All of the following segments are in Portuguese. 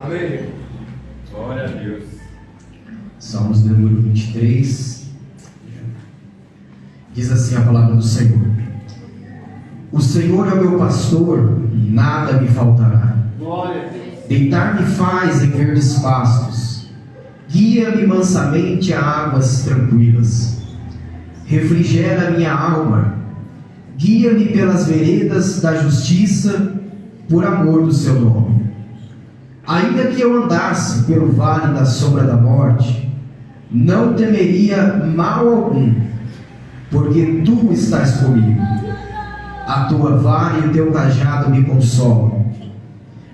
Aleluia. Glória a Deus. Salmos de número 23. Diz assim a palavra do Senhor: O Senhor é o meu pastor, nada me faltará. Glória a Deus. Deitar-me faz em verdes pastos, guia-me mansamente a águas tranquilas. Refrigera minha alma, guia-me pelas veredas da justiça, por amor do seu nome. Ainda que eu andasse pelo vale da sombra da morte, não temeria mal algum, porque tu estás comigo. A tua vara e o teu cajado me consolam.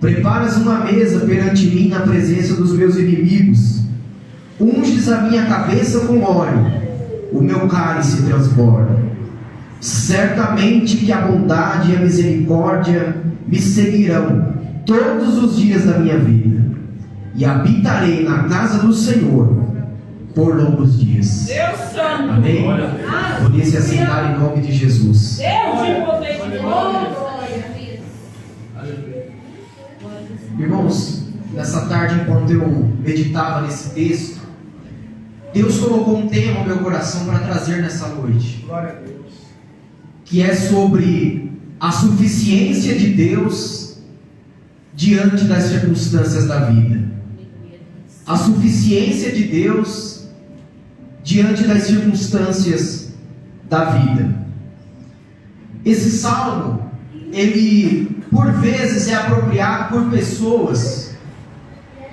Preparas uma mesa perante mim na presença dos meus inimigos. Unges a minha cabeça com óleo, o meu cálice transborda. Certamente que a bondade e a misericórdia me seguirão todos os dias da minha vida, e habitarei na casa do Senhor por longos dias. Deus santo. Amém? Podia se assentar em nome de Jesus. Deus de poder de glória. Irmãos, nessa tarde, enquanto eu meditava nesse texto, Deus colocou um tema no meu coração para trazer nessa noite. Glória a Deus. Que é sobre a suficiência de Deus diante das circunstâncias da vida. A suficiência de Deus diante das circunstâncias da vida. Esse salmo, ele por vezes é apropriado por pessoas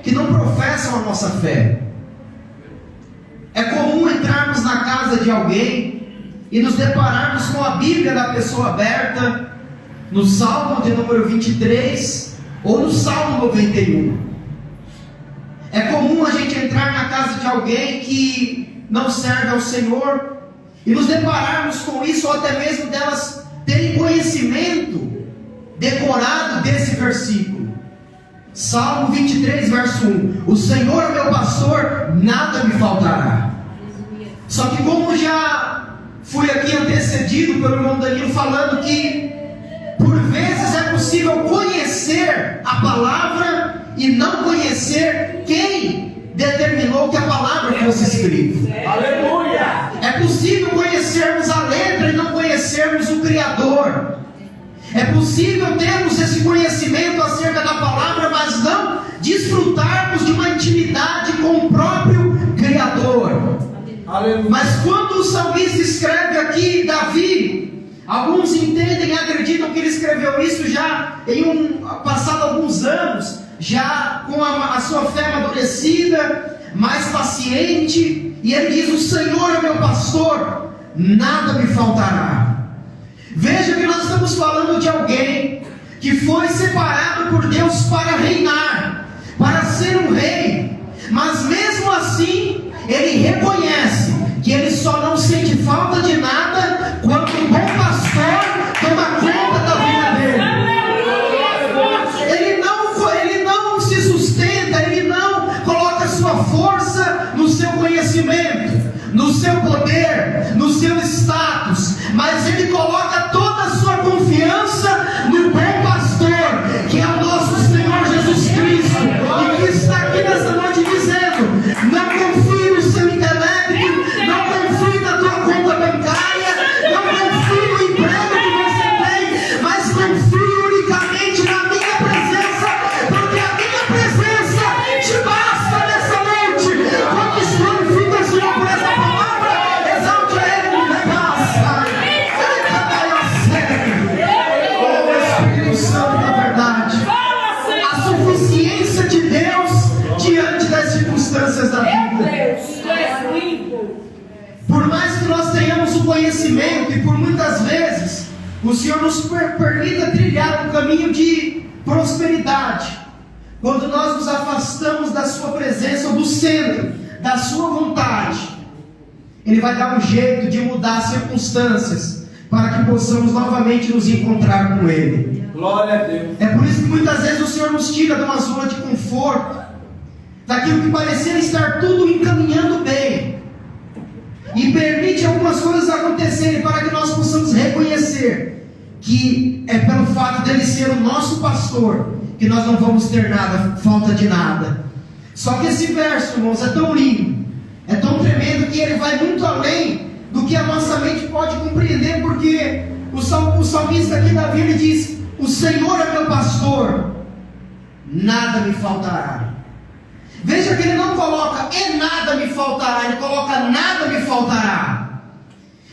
que não professam a nossa fé. É comum entrarmos na casa de alguém e nos depararmos com a Bíblia da pessoa aberta no Salmo de número 23 ou no Salmo 91. É comum a gente entrar na casa de alguém que não serve ao Senhor e nos depararmos com isso, ou até mesmo delas terem conhecimento decorado desse versículo. Salmo 23, verso 1: O Senhor é meu pastor, nada me faltará. Só que como já fui aqui antecedido pelo irmão Danilo falando que por vezes é possível conhecer a palavra e não conhecer quem determinou que a palavra fosse escrita. Aleluia. É possível conhecermos a letra e não conhecermos o Criador. É possível termos esse conhecimento acerca da palavra, mas não desfrutarmos de uma intimidade com o próprio Criador. Aleluia. Mas quando o salmista escreve aqui, Davi, alguns entendem e acreditam que ele escreveu isso já passado alguns anos, já com a sua fé amadurecida, mais paciente, e ele diz: o Senhor é meu pastor, nada me faltará. Veja que nós estamos falando de alguém que foi separado por Deus para reinar, para ser um rei, mas mesmo assim ele reconhece que ele só não sente falta de nada quando um bom pastor toma conta da vida dele. Ele não se sustenta, ele não coloca sua força no seu conhecimento, no seu poder, no seu status, mas ele coloca toda a sua confiança no bom pastor, que é o nosso Senhor Jesus Cristo, e que está aqui nessa noite dizendo: não confie no seu intelecto, não confie na tua conta bancária, não confie no emprego que você tem, mas confie unicamente na minha presença, porque a minha presença te basta nessa noite. Quantos glorificam o Senhor por essa palavra? Exalte a Ele, me basta. Espírito Santo da verdade, a suficiência de Deus diante das circunstâncias da vida. Por mais que nós tenhamos o conhecimento, e por muitas vezes o Senhor nos permita trilhar um caminho de prosperidade, quando nós nos afastamos da sua presença ou do centro da sua vontade, Ele vai dar um jeito de mudar as circunstâncias para que possamos novamente nos encontrar com Ele. Glória a Deus. É por isso que muitas vezes o Senhor nos tira de uma zona de conforto, daquilo que parecia estar tudo encaminhando bem, e permite algumas coisas acontecerem para que nós possamos reconhecer que é pelo fato dele ser o nosso pastor que nós não vamos ter nada, falta de nada. Só que esse verso, irmãos, é tão lindo, é tão tremendo, que ele vai muito além do que a nossa mente pode compreender, porque o salmista aqui, Davi, ele diz: o Senhor é meu pastor, nada me faltará. Veja que ele não coloca "e nada me faltará", ele coloca "nada me faltará".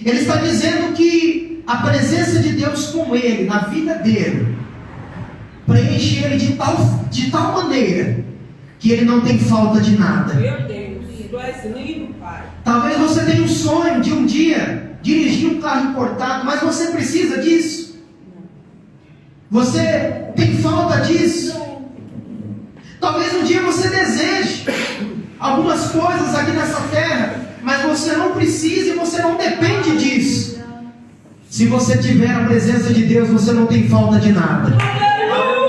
Ele está dizendo que a presença de Deus com ele, na vida dele, preenche ele de tal maneira que ele não tem falta de nada. Meu Deus, tu és lindo, Pai. Talvez você tenha um sonho de um dia dirigir um carro importado, mas você precisa disso? Você tem falta disso? Talvez um dia você deseje algumas coisas aqui nessa terra, mas você não precisa e você não depende disso. Se você tiver a presença de Deus, você não tem falta de nada.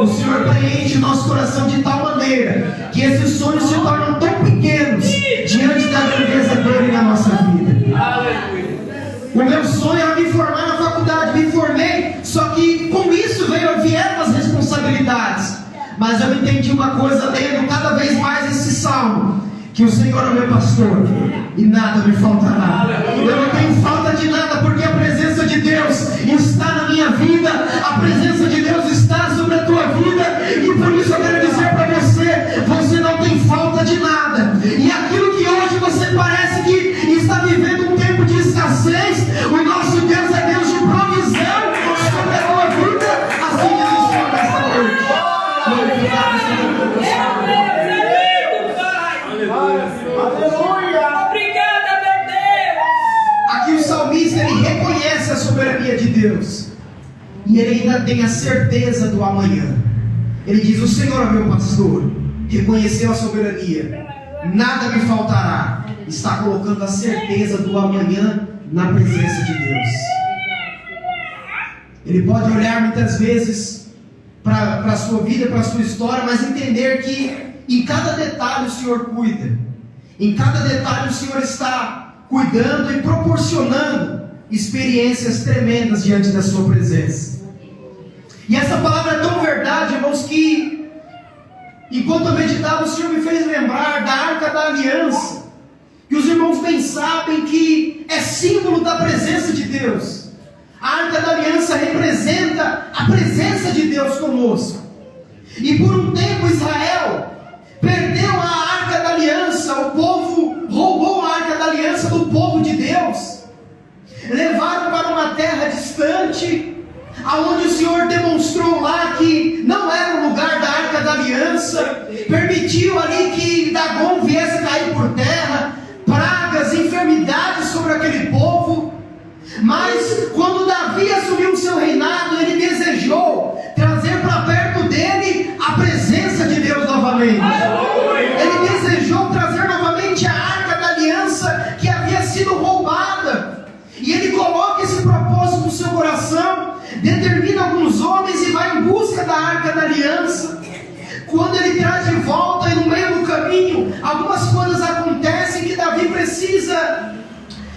O Senhor preenche o nosso coração de tal maneira que esses sonhos se tornam tão pequenos diante da grandeza dele na nossa vida. O meu sonho era me formar na faculdade, me formei, só que com isso vieram as responsabilidades. Mas eu entendi uma coisa, lendo cada vez mais esse salmo, que o Senhor é meu pastor e nada me faltará. Eu não tenho falta de nada, porque a presença de Deus está na minha vida, a presença de Deus está sobre a tua vida, e por isso eu quero dizer para você: você não tem falta de nada. E aquilo que hoje você parece que está vivendo um tempo de escassez, o nosso Deus é Deus de provisão sobre a tua vida, assim diz o Senhor nesta noite. Obrigada, meu Deus. Aqui o salmista, ele reconhece a soberania de Deus, e ele ainda tem a certeza do amanhã. Ele diz: o Senhor é meu pastor. Reconheceu a soberania, nada me faltará. Está colocando a certeza do amanhã na presença de Deus. Ele pode olhar muitas vezes para a sua vida, para a sua história, mas entender que em cada detalhe o Senhor cuida. Em cada detalhe o Senhor está cuidando e proporcionando experiências tremendas diante da sua presença. E essa palavra é tão verdade, irmãos, que enquanto eu meditava, o Senhor me fez lembrar da Arca da Aliança, que os irmãos bem sabem que é símbolo da presença de Deus. A Arca da Aliança representa a presença de Deus conosco. E por um tempo Israel perdeu a Arca da Aliança, o povo roubou a Arca da Aliança do povo de Deus, levaram para uma terra distante, aonde o Senhor demonstrou lá que não era o lugar da Arca da Aliança, permitiu ali que Dagom viesse cair por terra, pragas, enfermidades sobre aquele povo. Mas quando Davi assumiu o seu reinado, ele desejou trazer para perto dele a presença de Deus novamente. Ele desejou trazer novamente a Arca da Aliança que havia sido roubada. E ele coloca esse propósito no seu coração, determina alguns homens e vai em busca da Arca da Aliança. Quando ele traz de volta, e no meio do caminho, algumas coisas acontecem que Davi precisa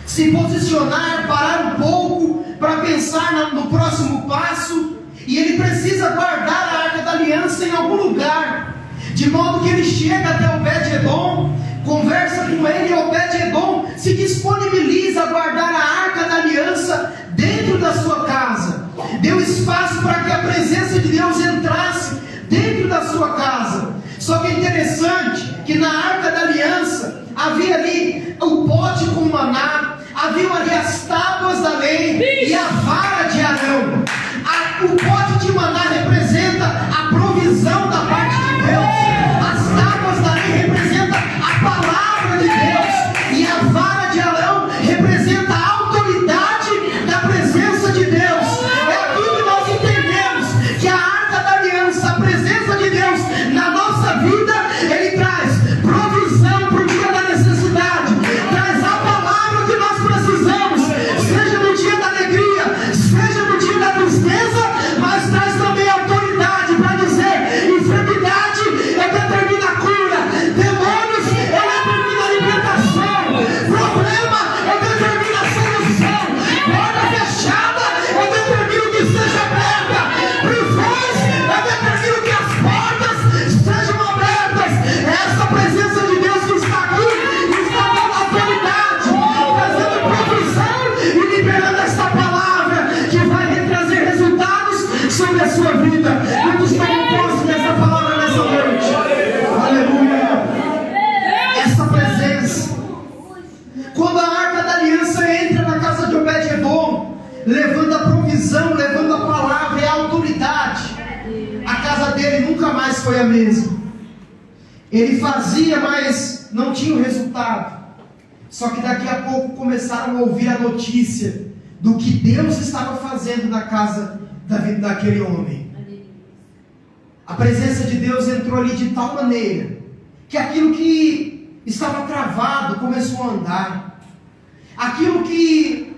se posicionar, parar um pouco para pensar no próximo passo, e ele precisa guardar a Arca da Aliança em algum lugar, de modo que ele chega até Obed-Edom, conversa com ele, e Obed-Edom se disponibiliza a guardar a Arca da Aliança dentro da sua casa, deu espaço para que a presença de Deus entrasse dentro da sua casa. Só que é interessante que na Arca da Aliança havia ali o pote com maná, haviam ali as tábuas da lei e a vara de Arão. O pote de maná representa a provisão da parte de Deus, as tábuas da lei representam a palavra de Deus, e a vara de Arão representa a autoridade da presença de Deus. É aqui que nós entendemos que a Arca da Aliança, a presença de Deus na nossa vida, ele traz provisão para o dia da necessidade, traz a palavra que nós precisamos, seja no dia da alegria, seja no dia da tristeza, mas traz também autoridade para Ele fazia, mas não tinha o resultado. Só que daqui a pouco começaram a ouvir a notícia do que Deus estava fazendo na casa da vida daquele homem. A presença de Deus entrou ali de tal maneira que aquilo que estava travado começou a andar. Aquilo que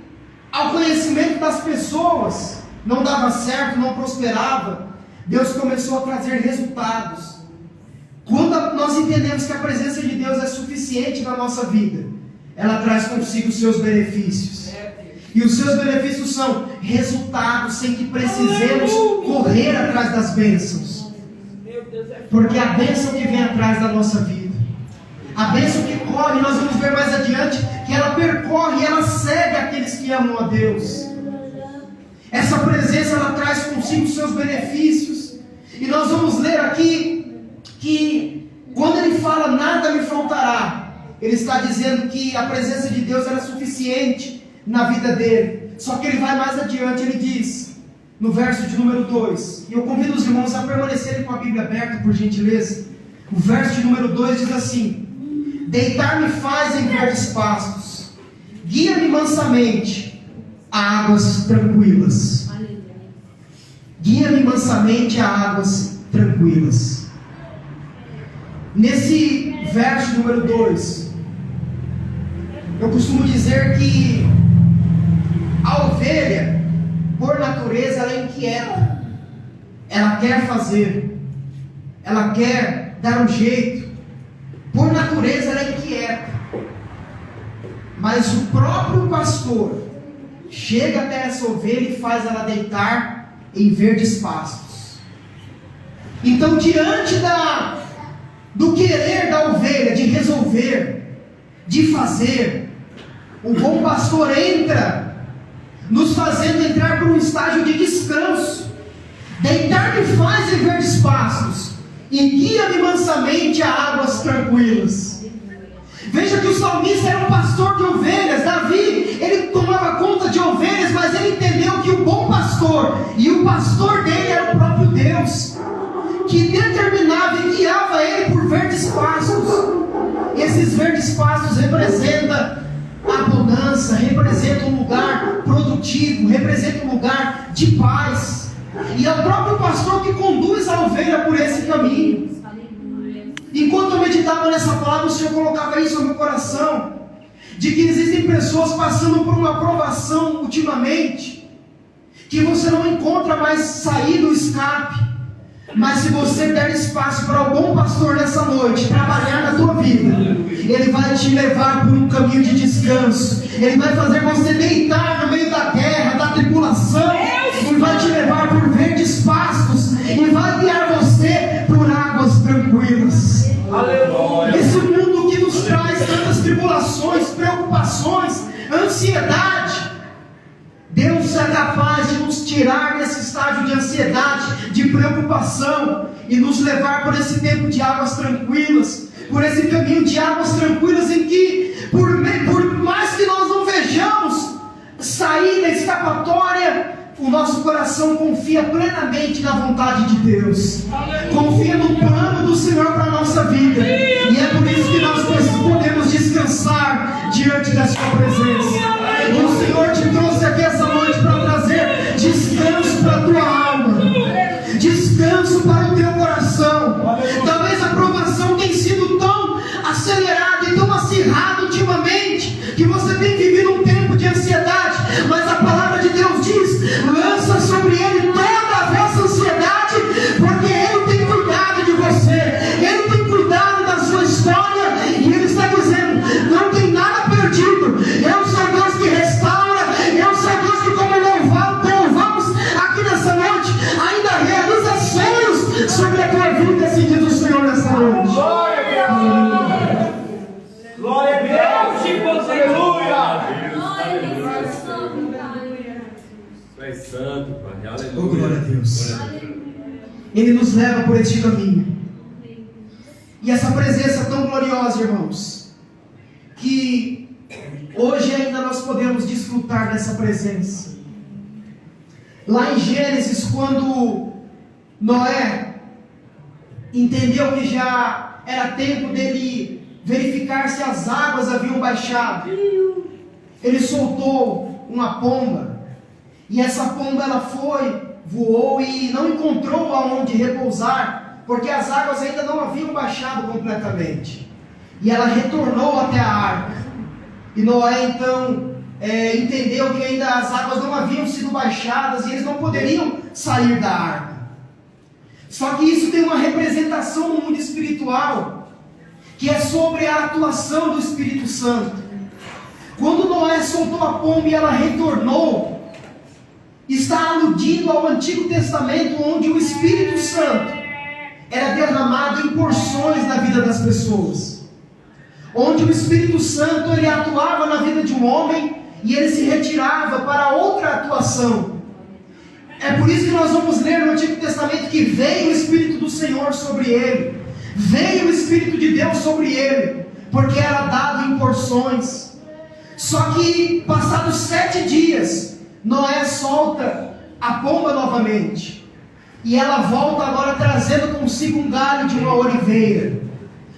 ao conhecimento das pessoas não dava certo, não prosperava, Deus começou a trazer resultados. Quando nós entendemos que a presença de Deus é suficiente na nossa vida, ela traz consigo os seus benefícios. E os seus benefícios são resultados sem que precisemos correr atrás das bênçãos. Porque a bênção que vem atrás da nossa vida, a bênção que corre, nós vamos ver mais adiante, que ela percorre e ela segue aqueles que amam a Deus. Essa presença, ela traz consigo os seus benefícios. E nós vamos ler aqui que quando ele fala nada me faltará, ele está dizendo que a presença de Deus era suficiente na vida dele. Só que ele vai mais adiante, ele diz no verso de número 2, e eu convido os irmãos a permanecerem com a Bíblia aberta, por gentileza. O verso de número 2 diz assim: deitar-me faz em verdes pastos, guia-me mansamente a águas tranquilas. Guia-me mansamente a águas tranquilas. Nesse verso número 2, eu costumo dizer que a ovelha, por natureza, ela é inquieta. Ela quer fazer, ela quer dar um jeito. Por natureza, ela é inquieta. Mas o próprio pastor chega até essa ovelha e faz ela deitar em verdes pastos. Então, diante do querer da ovelha, de resolver, de fazer, o bom pastor entra, nos fazendo entrar por um estágio de descanso. Deitar-me faz em verdes pastos, e guia-me mansamente a águas tranquilas. Veja que o salmista era um pastor de ovelhas. Davi, ele tomava conta de ovelhas, mas ele entendeu que o bom pastor, e o pastor dele era o próprio Deus, que determinava e guiava ele por verdes pastos. Esses verdes pastos representam a bonança, representa um lugar produtivo, representa um lugar de paz. E é o próprio pastor que conduz a ovelha por esse caminho. Enquanto eu meditava nessa palavra, o Senhor colocava isso no meu coração, de que existem pessoas passando por uma provação ultimamente, que você não encontra mais saída, escape. Mas se você der espaço para o bom pastor nessa noite trabalhar na tua vida, ele vai te levar por um caminho de descanso. Ele vai fazer você deitar no meio da terra, da tribulação, e vai te levar por verdes pastos, e vai guiar você por águas tranquilas. Aleluia. Esse mundo que nos traz tantas tribulações, preocupações, ansiedade, Deus é capaz de nos tirar desse estágio de ansiedade, de preocupação, e nos levar por esse tempo de águas tranquilas, por esse caminho de águas tranquilas, em que por mais que nós não vejamos saída escapatória, o nosso coração confia plenamente na vontade de Deus, confia no plano do Senhor para a nossa vida, e é por isso que nós podemos descansar diante da sua presença. O Senhor te trouxe aqui essa noite para trazer descanso para a tua alma, descanso para o teu coração. Talvez a provação tenha sido tão acelerada e tão acirrada ultimamente, que você tem vivido um tempo de ansiedade, mas a palavra de Deus diz: lança sobre ele toda a vossa ansiedade, porque ele tem cuidado de você, ele tem cuidado da sua história, e ele está dizendo: não tem nada perdido. Eu sou Deus que restaura, eu sou Deus que, como louvamos aqui nessa noite, ainda realiza sonhos sobre a tua vida, assim diz o Senhor nessa noite. Glória a Deus! Glória a Deus! Aleluia! Tu és santo, Pai. Aleluia. Oh, glória a Deus. Ele nos leva por este caminho. E essa presença tão gloriosa, irmãos, que hoje ainda nós podemos desfrutar dessa presença. Lá em Gênesis, quando Noé entendeu que já era tempo dele verificar se as águas haviam baixado. Ele soltou uma pomba, e essa pomba ela voou e não encontrou aonde repousar, porque as águas ainda não haviam baixado completamente. E ela retornou até a arca. E Noé então entendeu que ainda as águas não haviam sido baixadas e eles não poderiam sair da arca. Só que isso tem uma representação no mundo espiritual, que é sobre a atuação do Espírito Santo. Quando Noé soltou a pomba e ela retornou, está aludindo ao Antigo Testamento, onde o Espírito Santo era derramado em porções na vida das pessoas, onde o Espírito Santo ele atuava na vida de um homem e ele se retirava para outra atuação. É por isso que nós vamos ler no Antigo Testamento que veio o Espírito do Senhor sobre ele, veio o Espírito de Deus sobre ele, porque era dado em porções. Só que passados 7 dias, Noé solta a pomba novamente, e ela volta agora trazendo consigo um galho de uma oliveira,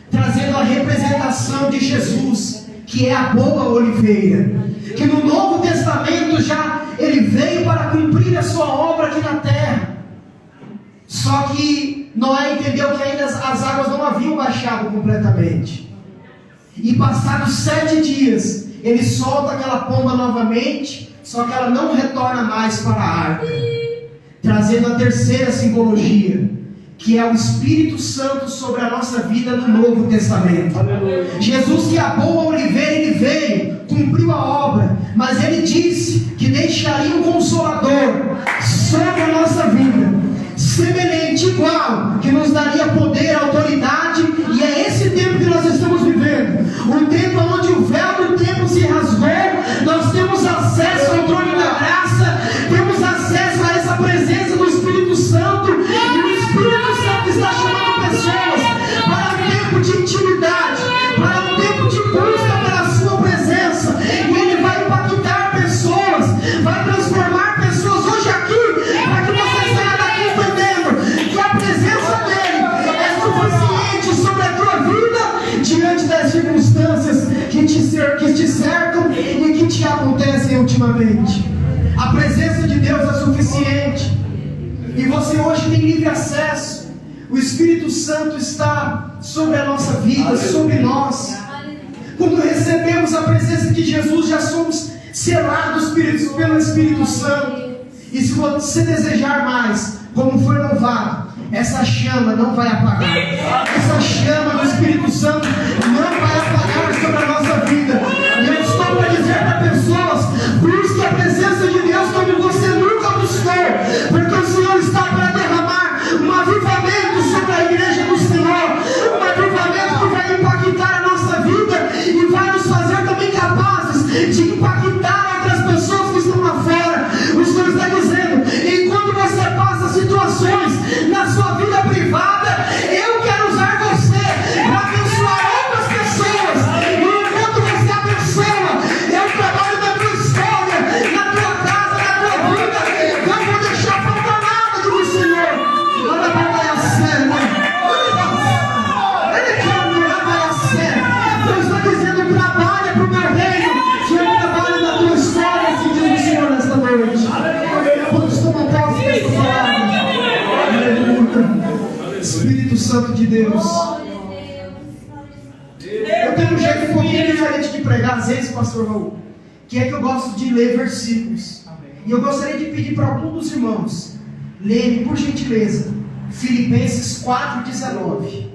trazendo a representação de Jesus, que é a boa oliveira, que no Novo Testamento já ele veio para cumprir a sua obra aqui na terra. Só que Noé entendeu que ainda as águas não haviam baixado completamente, e passados 7 dias ele solta aquela pomba novamente, só que ela não retorna mais para a arca, trazendo a terceira simbologia, que é o Espírito Santo sobre a nossa vida no Novo Testamento. Aleluia. Jesus, que é a boa oliveira, ele veio, cumpriu a obra, mas ele disse que deixaria um Consolador sobre a nossa vida, semelhante, igual, que nos daria poder, autoridade, e é esse tempo que nós estamos vivendo, um tempo onde o véu do tempo se rasgou, nós temos acesso ao trono da graça, temos acesso a essa presença do Espírito Santo, e o Espírito Santo está chamando pessoas para um tempo de intimidade, para um tempo de busca pela sua presença, e ele vai impactar pessoas, vai transformar pessoas hoje aqui, para que você saia daqui entendendo que a presença dele é suficiente sobre a tua vida, diante das circunstâncias que te cercam e que te acontecem ultimamente. A presença de Deus é suficiente, e você hoje tem livre acesso. O Espírito Santo está sobre a nossa vida, sobre nós. Quando recebemos a presença de Jesus, já somos selados pelo Espírito Santo. E se você desejar mais, como foi louvado, essa chama não vai apagar. Essa chama do Espírito Santo não vai apagar sobre a nossa vida. E eu estou para dizer para pessoas: busque a presença de Deus como você nunca buscou, porque o Senhor está para derramar um avivamento sobre a igreja do Senhor, um avivamento que vai impactar a nossa vida e vai nos fazer também capazes de impactar outras pessoas que estão lá fora. O Senhor está dizendo: enquanto você passa situações na sua vida privada, eu quero usar você para abençoar outras pessoas. E enquanto você abençoa, eu trabalho na tua história, na tua casa, na tua vida. Não vou deixar faltar nada do Senhor. Olha para a cena. Deus está dizendo: trabalha para o meu reino, que eu trabalho na tua história, assim diz o Senhor nesta noite. Todos tomam posse desta palavra. Espírito Santo de Deus. Eu tenho um jeito um pouquinho diferente de pregar, às vezes, pastor Raul, que é que eu gosto de ler versículos. E eu gostaria de pedir para algum dos irmãos lerem, por gentileza, Filipenses 4,19.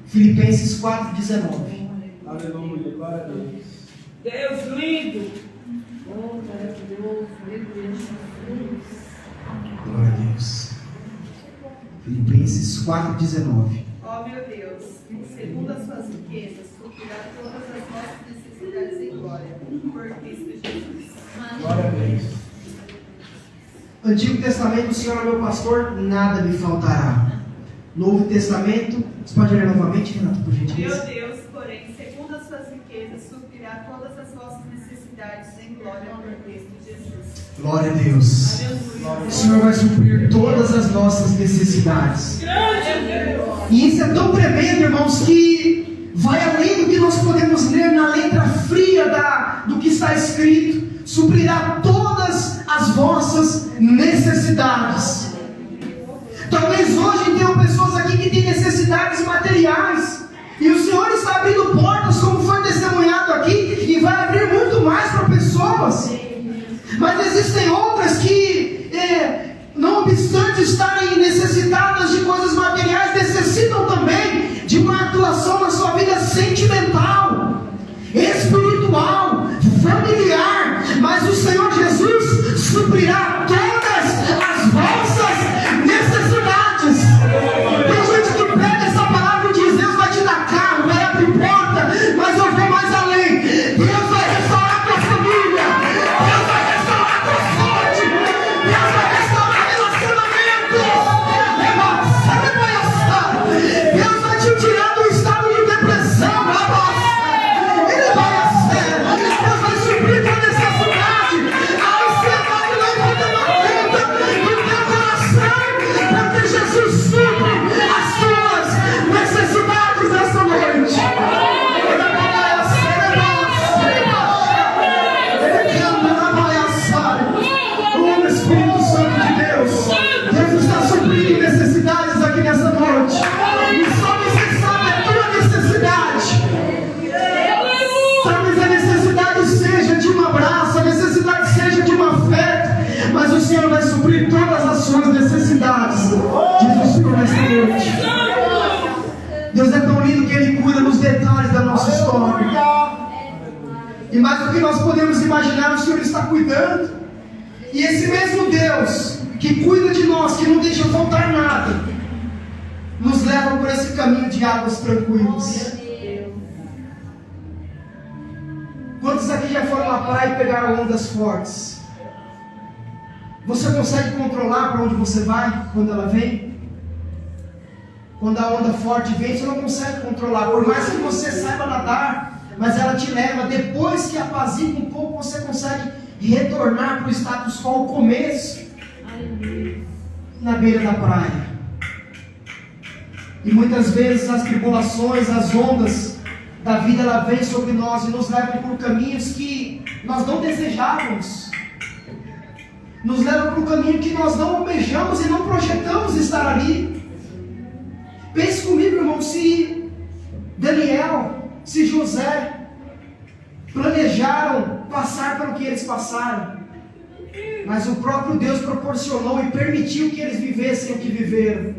Filipenses 4,19. Aleluia, glória a Deus. Deus lindo. Glória a Deus. Filipenses 4,19. Ó meu Deus, segundo as suas riquezas, suprirá todas as nossas necessidades em glória, por Cristo Jesus. Glória a Deus. Antigo Testamento, o Senhor é meu pastor, nada me faltará. Novo Testamento, você pode ler novamente, Renato, por gentileza? Meu Deus, porém, segundo as suas riquezas, suprirá todas as vossas necessidades necessidades em glória por Cristo Jesus. Glória a Deus. O Senhor vai suprir todas as nossas necessidades. E isso é tão tremendo, irmãos, que vai além do que nós podemos ler na letra fria do que está escrito. Suprirá todas as vossas necessidades. Talvez hoje tenham pessoas aqui que têm necessidades materiais, e o Senhor está abrindo portas, como foi testemunhado aqui, e vai abrir muito mais para pessoas. Mas existem outras que, não obstante estarem necessitadas de coisas materiais, necessitam também de uma atuação na sua vida sentimental, espiritual, familiar. Mas o Senhor Jesus suprirá todas as vossas necessidades. Tem gente que pega essa palavra e diz: Deus vai te dar carro, vai abrir porta, mas eu vou mais além. Deus vai restaurar tua família, Deus vai restaurar tua sorte, Deus vai restaurar relacionamentos, Deus vai te tirar do estado de depressão, Ele Deus vai suprir tua necessidade. A ansiedade não vai tomar conta do teu coração, porque Jesus supre as tuas necessidades nessa noite. O Espírito Santo de Deus está suprindo necessidades aqui nessa noite. E só você sabe a tua necessidade. Talvez a necessidade seja de um abraço, a necessidade seja de um afeto, mas o Senhor vai suprir todas as suas necessidades. Diz o Senhor nesta noite. Deus é tão lindo que Ele cuida nos detalhes da nossa história. E mais do que nós podemos imaginar, o Senhor está cuidando. E esse mesmo Deus que cuida de nós, que não deixa faltar nada, nos leva por esse caminho de águas tranquilas. Quantos aqui já foram à praia e pegaram ondas fortes? Você consegue controlar para onde você vai quando ela vem? Quando a onda forte vem, você não consegue controlar. Por mais que você saiba nadar, mas ela te leva. Depois que apazigua um pouco, você consegue retornar para o status quo, o começo, na beira da praia. E muitas vezes as tribulações, as ondas da vida, ela vem sobre nós e nos levam por caminhos que nós não desejávamos. Nos leva para um caminho que nós não almejamos e não projetamos estar ali. Pense comigo, irmão, se Daniel, se José planejaram passar pelo que eles passaram, mas o próprio Deus proporcionou e permitiu que eles vivessem o que viveram.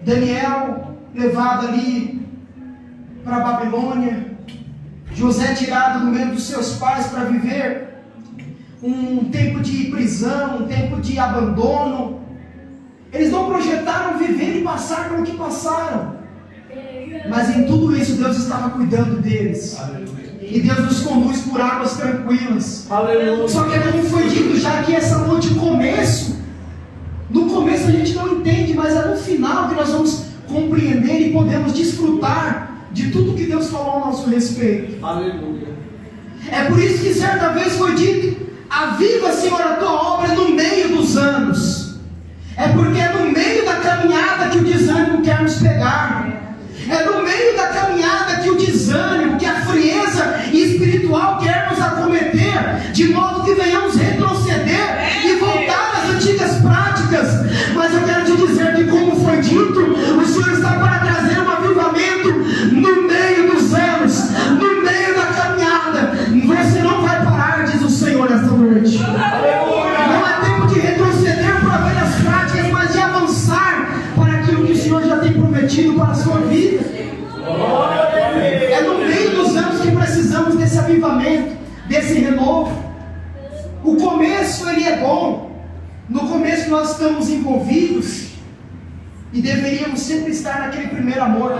Daniel levado ali para a Babilônia, José tirado do meio dos seus pais para viver um tempo de prisão, um tempo de abandono. Eles não projetaram viver e passar pelo que passaram, mas em tudo isso Deus estava cuidando deles. E Deus nos conduz por águas tranquilas. Só que como foi dito já que essa noite, no começo a gente não entende, mas é no final que nós vamos compreender e podemos desfrutar de tudo que Deus falou ao nosso respeito. Aleluia. É por isso que certa vez foi dito: aviva, Senhor, a tua obra no meio dos anos. É porque é no meio da caminhada que o desânimo quer nos pegar. É no meio da caminhada que o desânimo, que a frieza espiritual quer nos acometer, de modo que venhamos retroceder e voltar às antigas práticas. Mas eu quero te dizer que, como foi dito, o Senhor está para trazer um avivamento no meio dos anos, no meio da caminhada. Você não vai parar, diz o Senhor nesta noite. Não é tempo de retroceder para velhas práticas, mas de avançar para aquilo que o Senhor já tem prometido para a sua vida. É no meio dos anos que precisamos desse avivamento, desse renovo. O começo, ele é bom. No começo nós estamos envolvidos e deveríamos sempre estar naquele primeiro amor,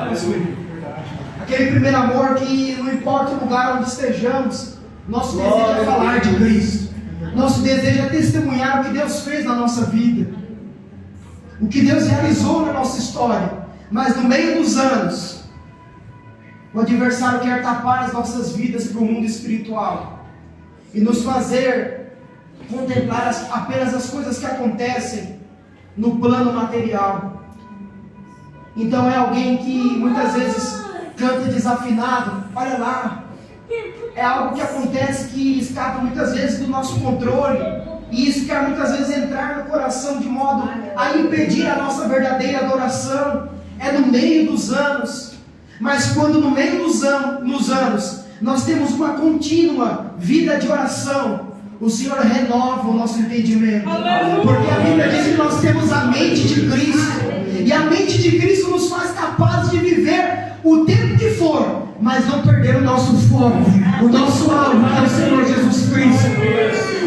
aquele primeiro amor que não importa o lugar onde estejamos, nosso desejo é falar de Cristo, nosso desejo é testemunhar o que Deus fez na nossa vida, o que Deus realizou na nossa história. Mas no meio dos anos, o adversário quer tapar as nossas vidas para o mundo espiritual. e nos fazer contemplar apenas as coisas que acontecem no plano material. Então é alguém que muitas vezes canta desafinado, olha lá, é algo que acontece que escapa muitas vezes do nosso controle, e isso quer muitas vezes entrar no coração de modo a impedir a nossa verdadeira adoração. É no meio dos anos, mas quando no meio dos anos nós temos uma contínua vida de oração, o Senhor renova o nosso entendimento, porque a Bíblia diz que nós temos a mente de Cristo, e a mente de Cristo nos faz capazes de viver o tempo que for, mas não perder o nosso foco, o nosso alvo, que é o Senhor Jesus Cristo.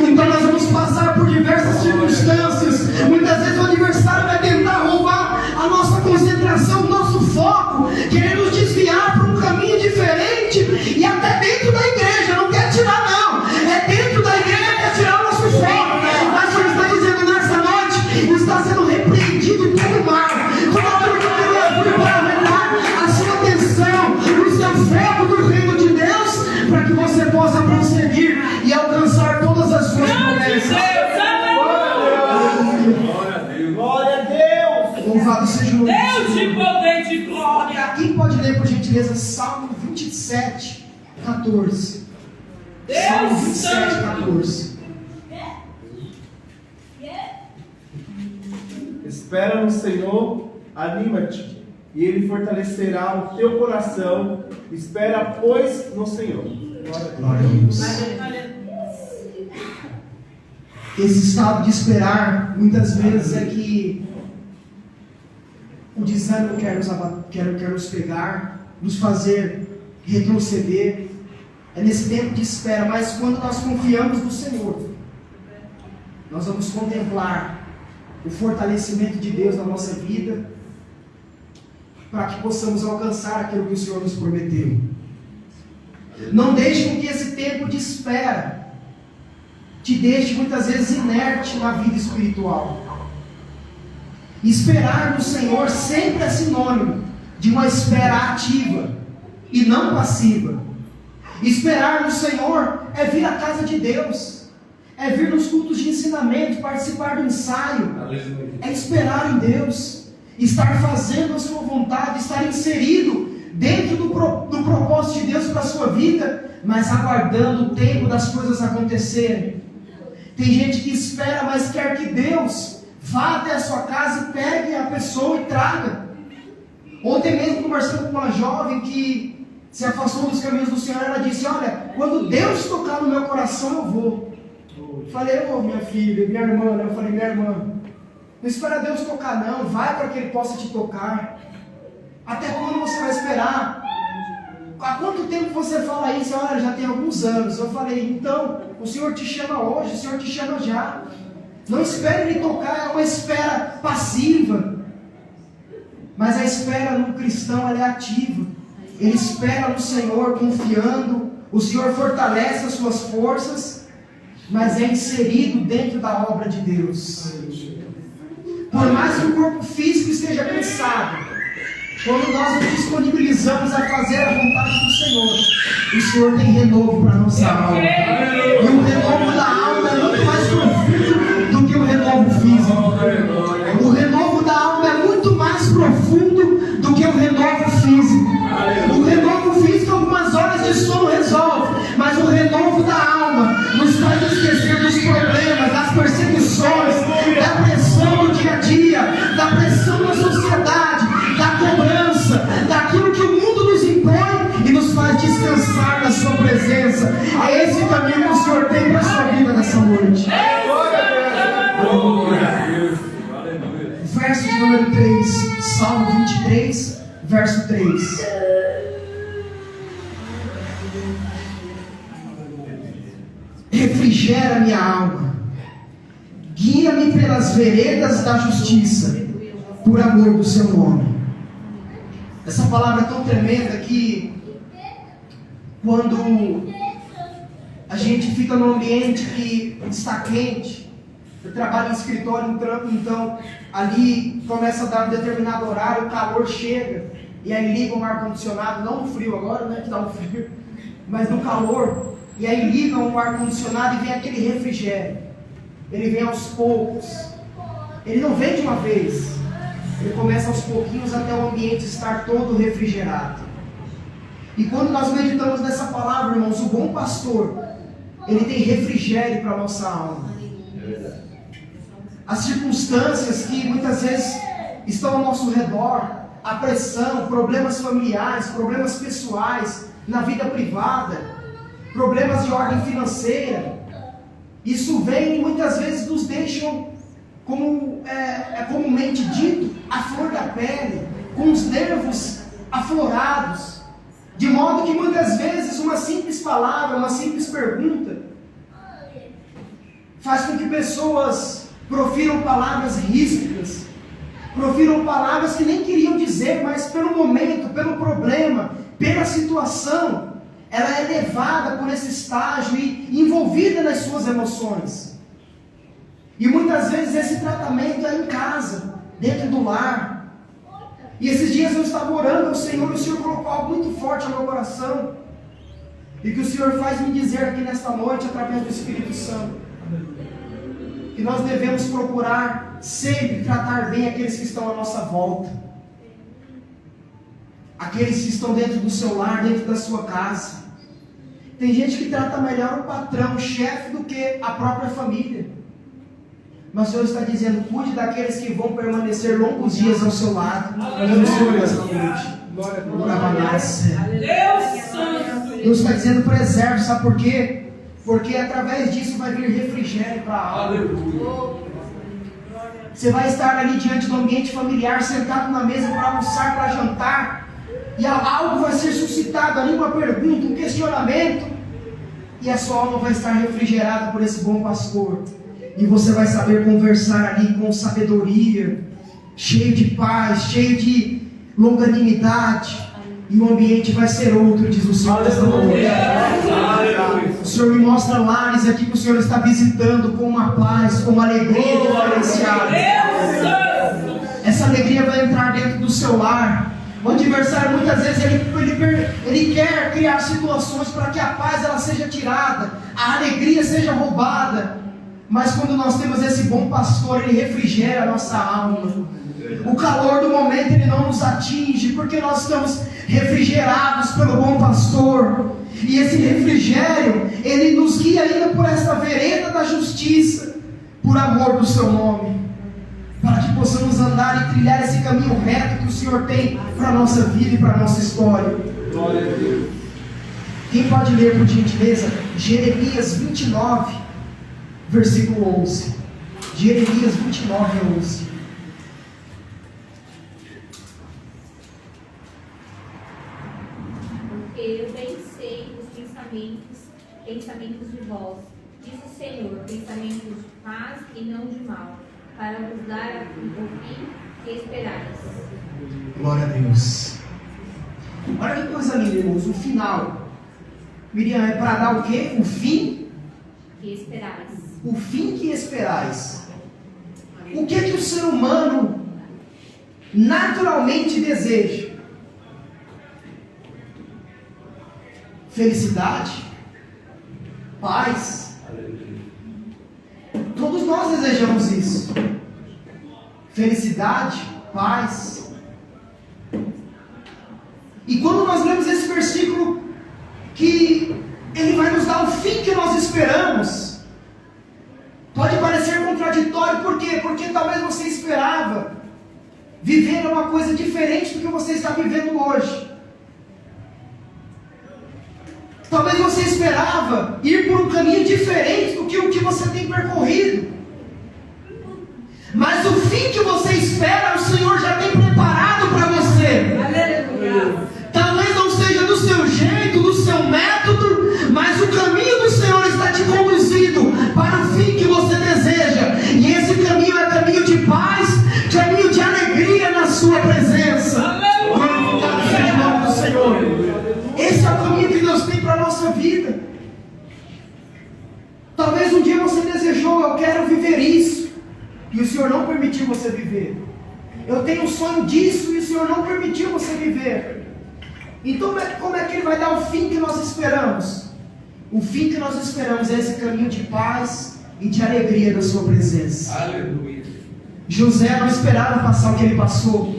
Então nós vamos passar por diversas circunstâncias, muitas vezes o adversário vai tentar roubar a nossa concentração, o nosso foco, querer nos desviar para um caminho diferente, e até dentro da igreja, não quer tirar não, é dentro da igreja que quer tirar o nosso foco. Mas o Senhor está dizendo nessa noite, está sendo repreendido todo o mal, toda porcaria vir para arrancar a sua atenção, o seu foco do reino de Deus, para que você possa prosseguir e alcançar todas as suas promessas. Glória a Deus! Louvado seja o nome Deus de poder de glória. Quem pode ler, por gentileza, Salmo 27, 14. Salmo Deus 27, santo. 14. Espera no Senhor, anima-te, e Ele fortalecerá o teu coração. Espera, pois, no Senhor. Glória a Deus. Esse estado de esperar, muitas vezes, é que o desânimo quer nos pegar, nos fazer retroceder. É nesse tempo de espera, mas quando nós confiamos no Senhor, nós vamos contemplar o fortalecimento de Deus na nossa vida, para que possamos alcançar aquilo que o Senhor nos prometeu. Não deixe com que esse tempo de espera te deixe muitas vezes inerte na vida espiritual. Esperar no Senhor sempre é sinônimo de uma espera ativa e não passiva. Esperar no Senhor é vir à casa de Deus, é vir nos cultos de ensinamento, participar do ensaio, é esperar em Deus, estar fazendo a sua vontade, estar inserido dentro do propósito de Deus para a sua vida, mas aguardando o tempo das coisas acontecerem. Tem gente que espera, mas quer que Deus vá até a sua casa e pegue a pessoa e traga. Ontem mesmo, conversando com uma jovem que se afastou dos caminhos do Senhor, ela disse: olha, quando Deus tocar no meu coração, eu vou. Falei: ô minha filha, minha irmã, né? Eu falei: minha irmã, não espera Deus tocar não, vai para que Ele possa te tocar. Até quando você vai esperar? Há quanto tempo você fala isso? Olha, já tem alguns anos. Eu falei: então, o Senhor te chama hoje, o Senhor te chama já. Não espere Ele tocar, é uma espera passiva. Mas a espera no cristão, ela é ativa. Ele espera no Senhor confiando, o Senhor fortalece as suas forças, mas é inserido dentro da obra de Deus. Por mais que o corpo físico esteja cansado, quando nós nos disponibilizamos a fazer a vontade do Senhor, o Senhor tem renovo para a nossa alma. E o renovo da alma é muito mais profundo do que o renovo físico. O renovo da alma é muito mais profundo do que o renovo físico. O renovo físico, algumas horas de sono resolve, mas o renovo da alma nos faz esquecer dos problemas, das perseguições, da pressão do dia a dia, da pressão da sociedade, da cobrança, daquilo que o mundo nos impõe, e nos faz descansar na sua presença. É esse caminho que o Senhor tem para a sua vida nessa noite. Verso de número 3, Salmo 23, verso 3. Refrigera minha alma, guia-me pelas veredas da justiça, por amor do seu nome. Essa palavra é tão tremenda que quando a gente fica num ambiente que está quente, eu trabalho em escritório, então ali começa a dar um determinado horário, o calor chega, e aí liga o ar-condicionado, não no frio agora, né, que dá um frio, mas no calor, E aí ligam o ar-condicionado e vem aquele refrigério. Ele vem aos poucos. Ele não vem de uma vez. Ele começa aos pouquinhos até o ambiente estar todo refrigerado. E quando nós meditamos nessa palavra, irmãos, o bom pastor, ele tem refrigério para a nossa alma. As circunstâncias que muitas vezes estão ao nosso redor, a pressão, problemas familiares, problemas pessoais, na vida privada, problemas de ordem financeira, isso vem e muitas vezes nos deixam, como é comumente dito, à flor da pele, com os nervos aflorados, de modo que muitas vezes uma simples palavra, uma simples pergunta, faz com que pessoas profiram palavras ríspidas, profiram palavras que nem queriam dizer, mas pelo momento, pelo problema, pela situação, ela é levada por esse estágio e envolvida nas suas emoções. E muitas vezes esse tratamento é em casa, dentro do lar. E esses dias eu estava orando ao Senhor e o Senhor colocou algo muito forte no meu coração. E que o Senhor faz me dizer aqui nesta noite, através do Espírito Santo, que nós devemos procurar sempre tratar bem aqueles que estão à nossa volta. Aqueles que estão dentro do seu lar, dentro da sua casa. Tem gente que trata melhor o patrão, o chefe, do que a própria família. Mas o Senhor está dizendo, cuide daqueles que vão permanecer longos dias ao seu lado. Deus está dizendo, preserve, sabe por quê? Porque através disso vai vir refrigério para a alma. Você vai estar ali diante do ambiente familiar, sentado na mesa para almoçar, para jantar, e algo vai ser suscitado ali, uma pergunta, um questionamento, e a sua alma vai estar refrigerada por esse bom pastor. E você vai saber conversar ali com sabedoria, cheio de paz, cheio de longanimidade, e o ambiente vai ser outro, diz o Senhor nesta noite. O Senhor me mostra lares aqui que o Senhor está visitando com uma paz, com uma alegria diferenciada. Essa alegria vai entrar dentro do seu lar. O adversário muitas vezes ele quer criar situações para que a paz ela seja tirada, a alegria seja roubada. Mas quando nós temos esse bom pastor, ele refrigera a nossa alma. O calor do momento ele não nos atinge, porque nós estamos refrigerados pelo bom pastor. E esse refrigério, ele nos guia ainda por esta vereda da justiça, por amor do seu nome, para que possamos andar e trilhar esse caminho reto que o Senhor tem para a nossa vida e para a nossa história. Glória a Deus. Quem pode ler, por gentileza, Jeremias 29, versículo 11. Jeremias 29, 11. Porque eu bem sei os pensamentos de vós, diz o Senhor, pensamentos de paz e não de mal, para vos dar o fim que esperais. Glória a Deus. Olha que coisa linda, irmãos, o final. Miriam, é para dar o quê? O fim que esperais. O fim que esperais. O que o ser humano naturalmente deseja? Felicidade, paz. Todos nós desejamos isso. Felicidade, paz. E quando nós lemos esse versículo, que ele vai nos dar o fim que nós esperamos, pode parecer contraditório, por quê? Porque talvez você esperava viver uma coisa diferente do que você está vivendo hoje. Talvez você esperava ir por um caminho diferente do que o que você tem percorrido. Mas o fim que você espera, o Senhor já tem preparado para você. Aleluia. Talvez não seja do seu jeito, do seu método, mas o caminho do Senhor está te conduzindo para o fim que você deseja. E esse caminho é caminho de paz, caminho de alegria na sua presença. Glorificado seja o nome do Senhor. Esse é o caminho que Deus tem para a nossa vida. Talvez um dia você desejou, eu quero viver isso, e o Senhor não permitiu você viver. Eu tenho um sonho disso, e o Senhor não permitiu você viver. Então como é que Ele vai dar o fim que nós esperamos? O fim que nós esperamos é esse caminho de paz e de alegria da sua presença. Aleluia. José não esperava passar o que ele passou.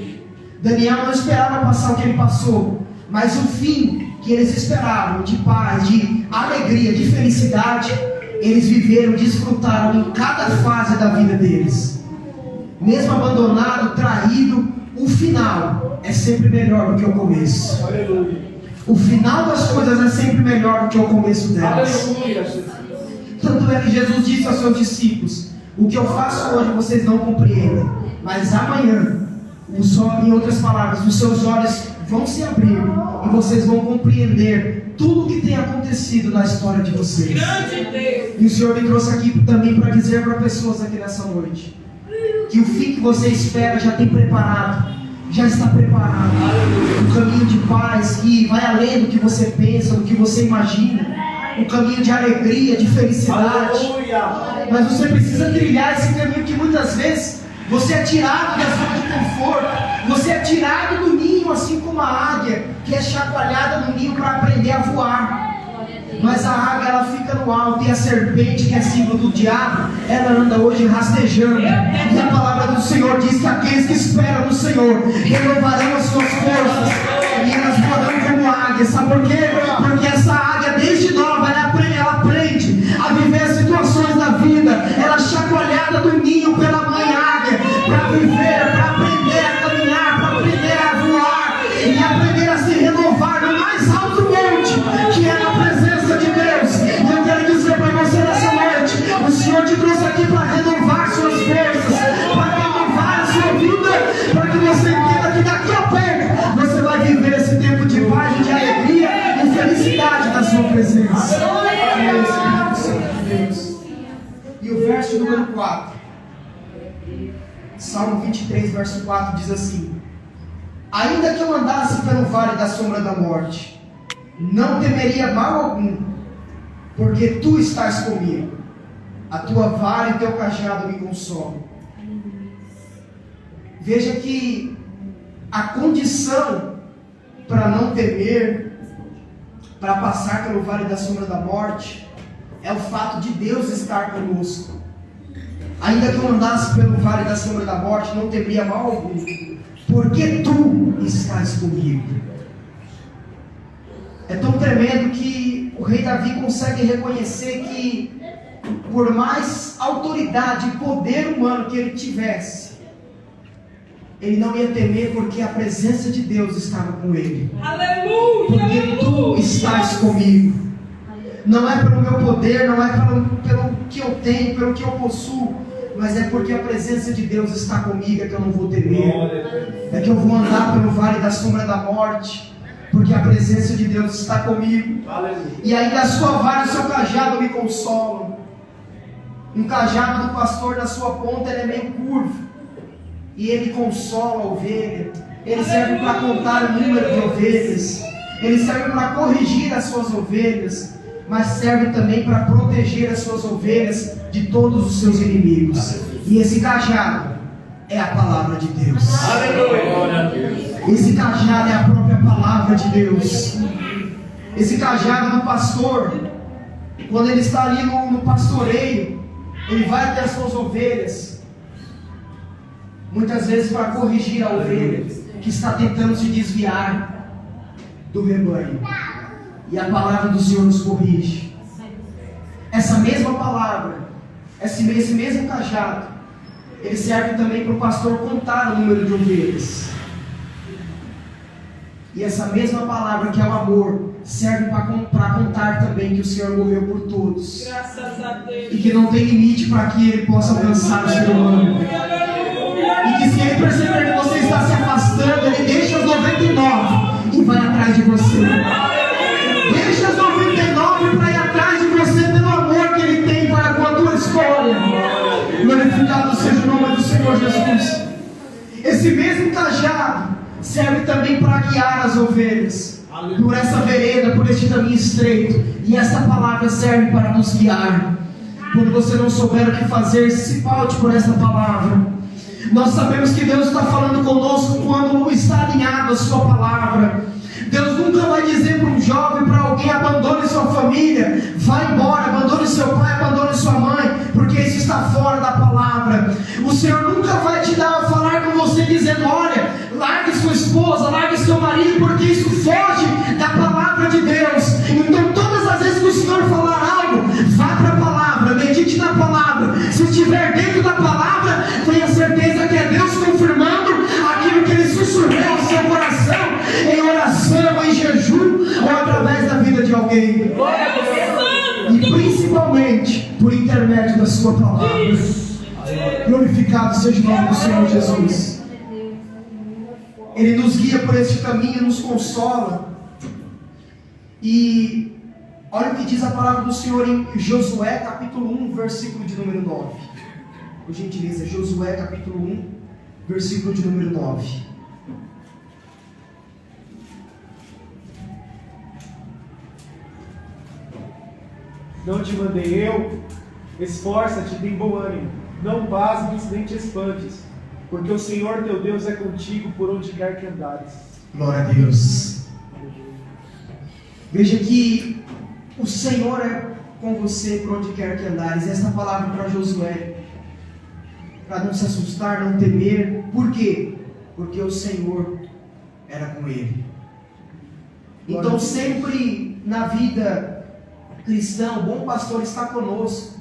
Daniel não esperava passar o que ele passou. Mas o fim que eles esperavam, de paz, de alegria, de felicidade, eles viveram, desfrutaram em cada fase da vida deles. Mesmo abandonado, traído, o final é sempre melhor do que o começo. Aleluia. O final das coisas é sempre melhor do que o começo delas. Aleluia, Jesus. Tanto é que Jesus disse aos seus discípulos: o que eu faço hoje vocês não compreendem, mas amanhã, em outras palavras, os seus olhos vão se abrir e vocês vão compreender tudo o que tem acontecido na história de vocês. Grande Deus. E o Senhor me trouxe aqui também para dizer para pessoas aqui nessa noite que o fim que você espera já tem preparado, já está preparado. Um caminho de paz que vai além do que você pensa, do que você imagina. Um caminho de alegria, de felicidade. Aleluia. Mas você precisa trilhar esse caminho que muitas vezes você é tirado da zona de conforto. Você é tirado do ninho, assim como a águia que é chacoalhada no ninho para aprender a voar. Mas a águia, ela fica no alto, e a serpente, que é símbolo do diabo, ela anda hoje rastejando. E a palavra do Senhor diz que aqueles que esperam no Senhor renovarão as suas forças e elas voarão como águia. Sabe por quê? Porque essa águia, desde nova, ela aprende a viver situações da vida. Ela é chacoalhada do ninho pela mãe águia para viver, para aprender a caminhar, para aprender a voar e aprender a se renovar no mais alto monte, que é na presença de Deus. E eu quero dizer para você nessa noite: o Senhor te trouxe aqui para renovar suas forças, para renovar a sua vida, para que você entenda que daqui a pouco você vai viver esse tempo de paz, de alegria e felicidade na sua presença. Espírito Santo de Deus. E o verso número 4, Salmo 23, verso 4 diz assim: ainda que eu andasse pelo vale da sombra da morte, não temeria mal algum, porque tu estás comigo. A tua vara e o teu cajado me consolam. Veja que a condição para não temer, para passar pelo vale da sombra da morte, é o fato de Deus estar conosco. Ainda que eu andasse pelo vale da sombra da morte, não temeria mal algum, porque tu estás comigo. É tão tremendo que o rei Davi consegue reconhecer que, por mais autoridade e poder humano que ele tivesse, ele não ia temer, porque a presença de Deus estava com ele. Aleluia. Porque tu estás comigo. Não é pelo meu poder, não é pelo que eu tenho, pelo que eu possuo, mas é porque a presença de Deus está comigo, é que eu não vou temer. É que eu vou andar pelo vale da sombra da morte, porque a presença de Deus está comigo. E ainda a sua vara e o seu cajado me consolam. Um cajado do pastor, na sua ponta, ele é meio curvo, e ele consola a ovelha. Ele serve para contar o número de ovelhas, ele serve para corrigir as suas ovelhas, mas serve também para proteger as suas ovelhas de todos os seus inimigos. E esse cajado é a palavra de Deus. Esse cajado é a própria palavra de Deus. Esse cajado do pastor, quando ele está ali no pastoreio, ele vai até as suas ovelhas, muitas vezes para corrigir a ovelha que está tentando se desviar do rebanho. E a palavra do Senhor nos corrige. Essa mesma palavra, esse mesmo cajado, ele serve também para o pastor contar o número de ovelhas. E essa mesma palavra, que é o amor, serve para contar também que o Senhor morreu por todos. Graças a Deus. E que não tem limite para que ele possa alcançar o ser humano. E que se ele perceber que você está se afastando, ele deixa os 99 e vai atrás de você. Deixa os 99 para ir atrás de você pelo amor que ele tem para com a tua história. Glorificado seja o nome do Senhor Jesus. Esse mesmo cajado serve também para guiar as ovelhas por essa vereda, por este caminho estreito. E essa palavra serve para nos guiar. Quando você não souber o que fazer, se paute por essa palavra. Nós sabemos que Deus está falando conosco quando está alinhado a sua palavra. Deus nunca vai dizer para um jovem, para alguém: abandone sua família, Vá embora, abandone seu pai, abandone sua mãe, porque isso está fora da palavra. O Senhor nunca vai te falar com você dizendo: olha, largue sua esposa, largue seu marido, porque isso foge da palavra de Deus. Então todas as vezes que o Senhor falar algo, vá para a palavra, medite na palavra. Se estiver dentro da palavra, tenha certeza que é Deus confirmando aquilo que Ele sussurrou no seu coração, em oração, em jejum, ou através da vida de alguém. E principalmente por intermédio da sua palavra. Glorificado seja o nome do Senhor Jesus. Ele nos guia por este caminho, nos consola. E olha o que diz a palavra do Senhor em Josué capítulo 1, versículo de número 9. Por gentileza, Josué capítulo 1, versículo de número 9. Não te mandei eu? Esforça-te, tem bom ânimo. Não pasmes nem te espantes, porque o Senhor teu Deus é contigo por onde quer que andares. Glória a Deus. Veja que o Senhor é com você por onde quer que andares. Esta palavra para Josué, para não se assustar, não temer. Por quê? Porque o Senhor era com ele. Então sempre na vida cristã, o bom pastor está conosco.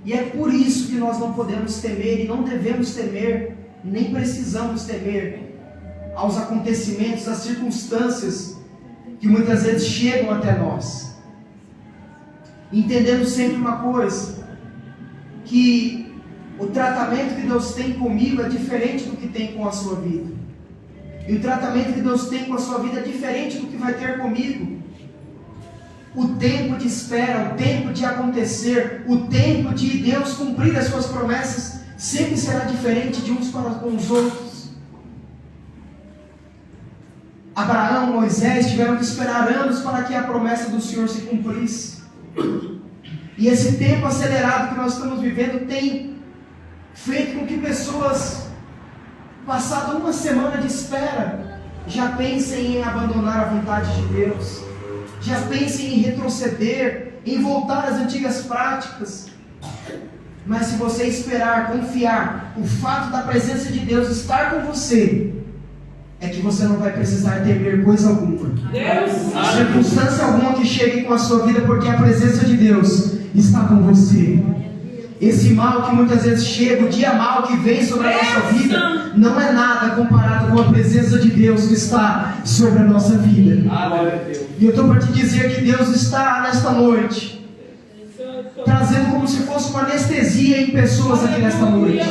E é por isso que nós não podemos temer e não devemos temer, nem precisamos temer aos acontecimentos, às circunstâncias que muitas vezes chegam até nós. Entendendo sempre uma coisa, que o tratamento que Deus tem comigo é diferente do que tem com a sua vida. E o tratamento que Deus tem com a sua vida é diferente do que vai ter comigo. O tempo de espera, o tempo de acontecer, o tempo de Deus cumprir as suas promessas sempre será diferente de uns para com os outros. Abraão, Moisés tiveram que esperar anos para que a promessa do Senhor se cumprisse. E esse tempo acelerado que nós estamos vivendo tem feito com que pessoas, passada uma semana de espera, já pensem em abandonar a vontade de Deus, já pensem em retroceder, em voltar às antigas práticas. Mas se você esperar, confiar, o fato da presença de Deus estar com você, é que você não vai precisar temer coisa alguma, circunstância alguma que chegue com a sua vida, porque a presença de Deus está com você. Esse mal que muitas vezes chega, o dia mal que vem sobre a nossa vida, não é nada comparado com a presença de Deus que está sobre a nossa vida. E eu estou para te dizer que Deus está nesta noite trazendo como se fosse uma anestesia em pessoas aqui nesta noite,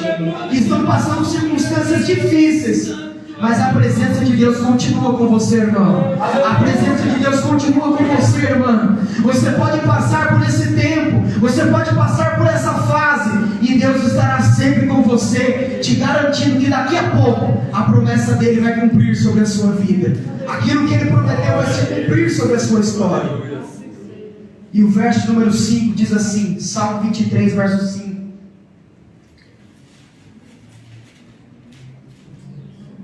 que estão passando circunstâncias difíceis, mas a presença de Deus continua com você, irmão. A presença de Deus continua com você, irmã. Você pode passar por esse tempo, você pode passar por essa fase, e Deus estará sempre com você, te garantindo que daqui a pouco a promessa dele vai cumprir sobre a sua vida. Aquilo que ele prometeu vai se cumprir sobre a sua história. E o verso número 5 diz assim, Salmo 23, verso 5.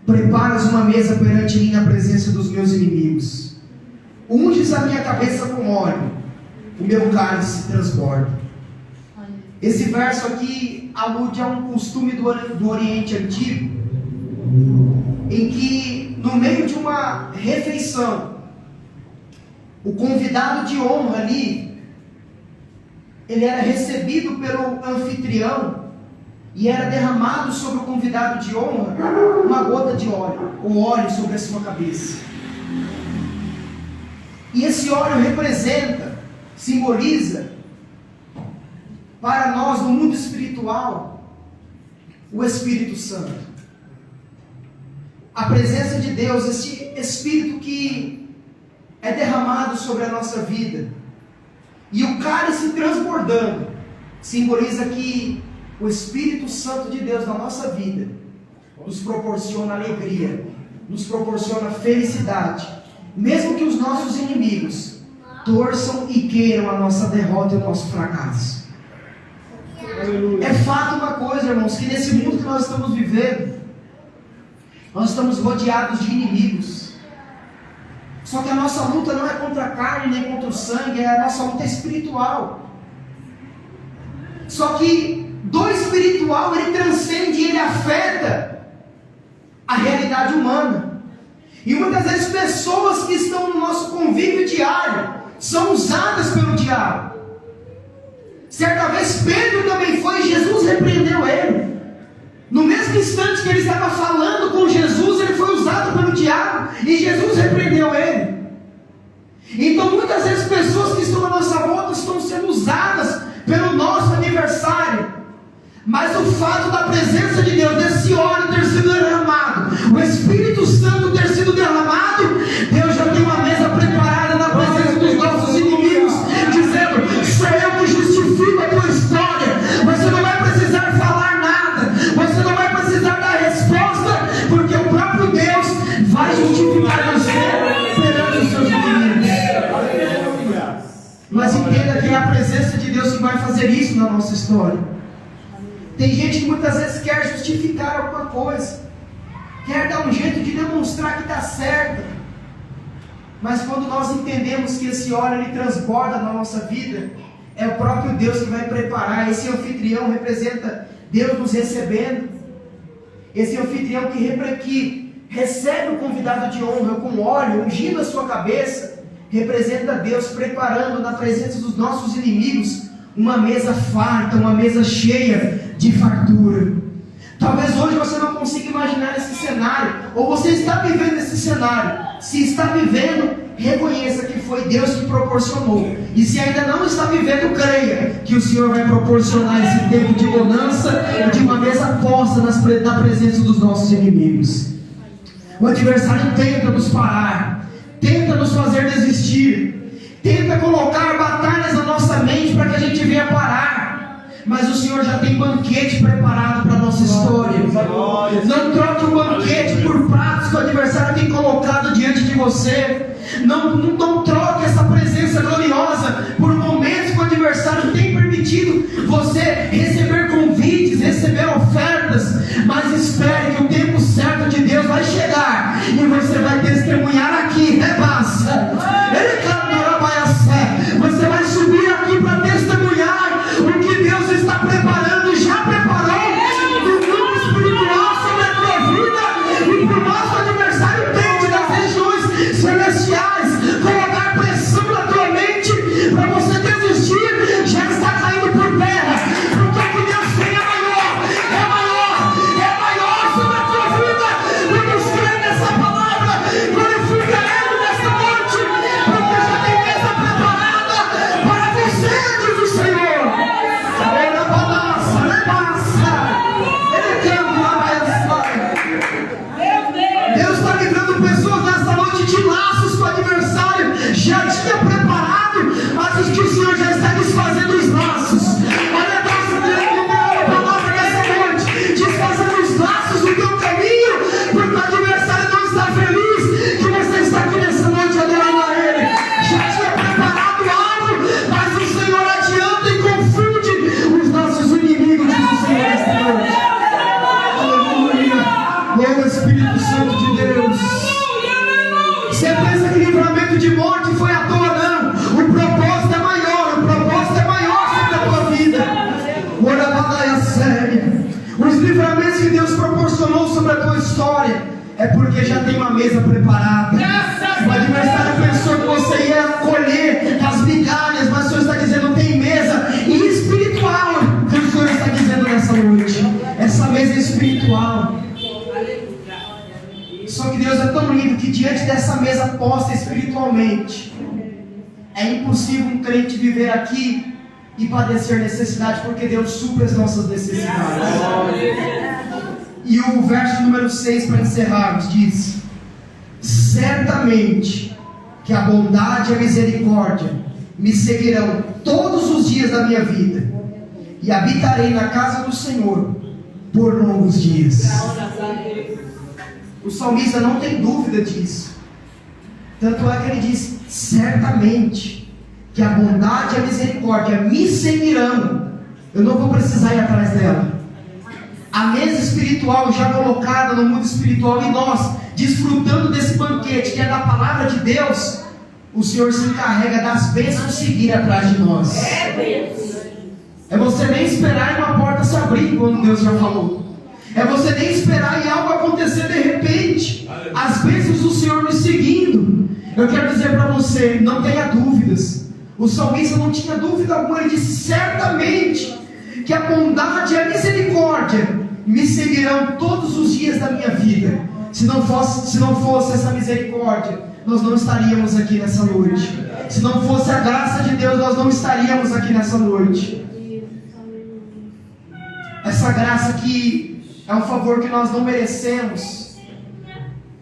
Preparas uma mesa perante mim na presença dos meus inimigos. Unges a minha cabeça com óleo, o meu cálice transborda. Esse verso aqui alude a um costume do Oriente Antigo, em que no meio de uma refeição, o convidado de honra ali, ele era recebido pelo anfitrião, e era derramado sobre o convidado de honra uma gota de óleo, ou óleo sobre a sua cabeça. E esse óleo representa, simboliza, para nós no mundo espiritual, o Espírito Santo. A presença de Deus, esse Espírito que é derramado sobre a nossa vida. E o cálice transbordando, simboliza que o Espírito Santo de Deus na nossa vida nos proporciona alegria, nos proporciona felicidade, mesmo que os nossos inimigos torçam e queiram a nossa derrota e o nosso fracasso. É fato uma coisa, irmãos, que nesse mundo que nós estamos vivendo, nós estamos rodeados de inimigos. Só que a nossa luta não é contra a carne nem contra o sangue, a nossa luta é espiritual. Só que do espiritual ele transcende, ele afeta a realidade humana. E muitas vezes pessoas que estão no nosso convívio diário são usadas pelo diabo. Certa vez Pedro também foi e Jesus repreendeu ele. No mesmo instante que ele estava falando com Jesus, ele foi usado pelo diabo e Jesus repreendeu ele. Então muitas vezes pessoas que estão à nossa volta estão sendo usadas pelo nosso aniversário. Mas o fato da presença de Deus, desse óleo ter sido derramado, o Espírito Santo ter sido derramado, Deus já tem uma mesa preparada na presença dos nossos inimigos, dizendo: sou eu que justifico a tua história. Você não vai precisar falar nada, você não vai precisar dar resposta, porque o próprio Deus vai justificar você perante os seus inimigos. Mas entenda que é a presença de Deus que vai fazer isso na nossa história. Tem gente que muitas vezes quer justificar alguma coisa, quer dar um jeito de demonstrar que está certo. Mas quando nós entendemos que esse óleo ele transborda na nossa vida, é o próprio Deus que vai preparar. Esse anfitrião representa Deus nos recebendo. Esse anfitrião que recebe o convidado de honra com óleo, ungindo a sua cabeça, representa Deus preparando na presença dos nossos inimigos uma mesa farta, uma mesa cheia de fartura. Talvez hoje você não consiga imaginar esse cenário, ou você está vivendo esse cenário. Se está vivendo, reconheça que foi Deus que proporcionou. E se ainda não está vivendo, creia que o Senhor vai proporcionar esse tempo de bonança e de uma mesa posta na presença dos nossos inimigos. O adversário tenta nos parar, tenta nos fazer desistir, tenta colocar batalhas na nossa mente para que a gente venha parar. Mas o Senhor já tem banquete preparado para a nossa história. Não troque o banquete por pratos que o adversário tem colocado diante de você. Não troque essa presença gloriosa por momentos que o adversário tem permitido você receber convites, receber ofertas. Mas espere que o tempo certo de Deus vai chegar e você vai testemunhar aqui. Rebassa. Você vai subir aqui para testemunhar o que Deus está preparando, já preparou no mundo espiritual sobre a tua vida. E por mais que o adversário tente das regiões celestiais colocar pressão na tua mente para você desistir, já está caindo por terra, porque o que Deus tem é maior sobre a tua vida. Vamos crer nessa palavra, glorifica Ele nesta noite, porque já tem mesa preparada para você, diz o Senhor. Deus está livrando pessoas nessa noite de laços que o adversário já tinha preparado, mas os que o Senhor já está desfazendo os laços. Olha, Deus liberando a palavra nessa noite, desfazendo os laços do teu caminho, porque o adversário não está feliz que você está aqui nessa noite adorando a Ele. Já tinha preparado algo, mas o Senhor adianta e confunde os nossos inimigos, diz o Senhor esta noite. Aleluia, Espírito Santo de Deus. Você pensa que livramento de morte foi à toa? Não. O propósito é maior sobre a tua vida. Os livramentos que Deus proporcionou sobre a tua história é porque já tem uma mesa preparada. O adversário pensou que você ia colher as migalhas, mas o Senhor está dizendo: tem mesa espiritual que o Senhor está dizendo nessa noite. Essa mesa é espiritual. Só que Deus é tão lindo que diante dessa mesa posta espiritualmente, é impossível um crente viver aqui e padecer necessidade, porque Deus supre as nossas necessidades. E o verso número 6, para encerrarmos, diz: certamente que a bondade e a misericórdia me seguirão todos os dias da minha vida, e habitarei na casa do Senhor por longos dias. O salmista não tem dúvida disso. Tanto é que ele diz: certamente que a bondade e a misericórdia me seguirão. Eu não vou precisar ir atrás dela. A mesa espiritual já colocada no mundo espiritual, e nós desfrutando desse banquete que é da palavra de Deus, o Senhor se encarrega das bênçãos seguir atrás de nós. É você nem esperar uma porta se abrir quando Deus já falou. É você nem esperar e algo acontecer de repente. As bênçãos do Senhor nos seguindo. Eu quero dizer para você, não tenha dúvidas. O salmista não tinha dúvida alguma. Ele disse: certamente que a bondade e a misericórdia me seguirão todos os dias da minha vida. Se não fosse essa misericórdia, nós não estaríamos aqui nessa noite. Se não fosse a graça de Deus, nós não estaríamos aqui nessa noite. Essa graça que é um favor que nós não merecemos,